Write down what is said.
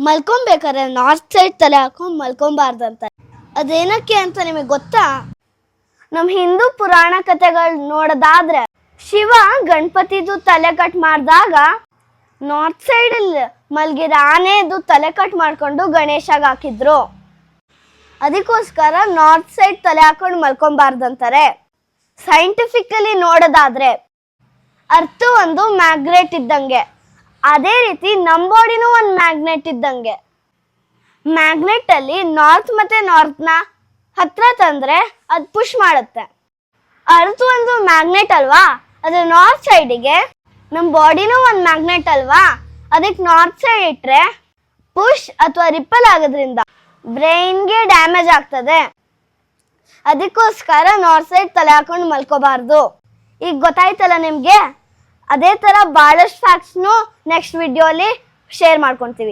ಮಲ್ಕೊಬೇಕಾದ್ರೆ north side ತಲೆ ಹಾಕೊಂಡು ಮಲ್ಕೊಬಾರ್ದಂತ. ಅದೇನಕ್ಕೆ ಅಂತ ನಿಮಗೆ ಗೊತ್ತಾ? ನಮ್ಮ ಹಿಂದೂ ಪುರಾಣ ಕಥೆಗಳು ನೋಡೋದಾದ್ರೆ ಶಿವ ಗಣಪತಿದು ತಲೆ ಕಟ್ ಮಾಡಿದಾಗ ನಾರ್ತ್ ಸೈಡಲ್ಲಿ ಮಲ್ಗಿರೋ ಆನೆದು ತಲೆ ಕಟ್ ಮಾಡ್ಕೊಂಡು ಗಣೇಶಗೆ ಹಾಕಿದ್ರು. ಅದಕ್ಕೋಸ್ಕರ ನಾರ್ತ್ ಸೈಡ್ ತಲೆ ಹಾಕೊಂಡು ಮಲ್ಕೊಬಾರ್ದಂತಾರೆ. ಸೈಂಟಿಫಿಕಲಿ ನೋಡೋದಾದ್ರೆ ಅರ್ಥ ಒಂದು ಮ್ಯಾಗ್ನೆಟ್ ಇದ್ದಂಗೆ, ಅದೇ ರೀತಿ ನಮ್ಮ ಬಾಡಿನೂ ಒಂದು ಮ್ಯಾಗ್ನೆಟ್ ಇದ್ದಂಗೆ. ಮ್ಯಾಗ್ನೆಟ್ ಅಲ್ಲಿ ನಾರ್ತ್ ಮತ್ತೆ ನಾರ್ತ್ನ ಹತ್ರ ತಂದ್ರೆ ಅದು ಪುಷ್ ಮಾಡುತ್ತೆ. ಅರ್ಥ ಒಂದು ಮ್ಯಾಗ್ನೆಟ್ ಅಲ್ವಾ, ಅದು ನಾರ್ತ್ ಸೈಡಿಗೆ. ನಮ್ಮ ಬಾಡಿನೂ ಒಂದು ಮ್ಯಾಗ್ನೆಟ್ ಅಲ್ವಾ, ಅದಕ್ಕೆ ನಾರ್ತ್ ಸೈಡ್ ಇಟ್ರೆ ಪುಷ್ ಅಥವಾ ರಿಪಲ್ ಆಗೋದ್ರಿಂದ ಬ್ರೈನ್ಗೆ ಡ್ಯಾಮೇಜ್ ಆಗ್ತದೆ. ಅದಕ್ಕೋಸ್ಕರ ನಾರ್ತ್ ಸೈಡ್ ತಲೆ ಹಾಕೊಂಡು ಮಲ್ಕೋಬಾರ್ದು. ಈಗ ಗೊತ್ತಾಯ್ತಲ್ಲ ನಿಮ್ಗೆ? ಅದೇ ತರ ಬಹಳಷ್ಟು ಫ್ಯಾಕ್ಟ್ಸ್ನು ನೆಕ್ಸ್ಟ್ ವಿಡಿಯೋ ಅಲ್ಲಿ ಶೇರ್ ಮಾಡ್ಕೊಂತೀವಿ.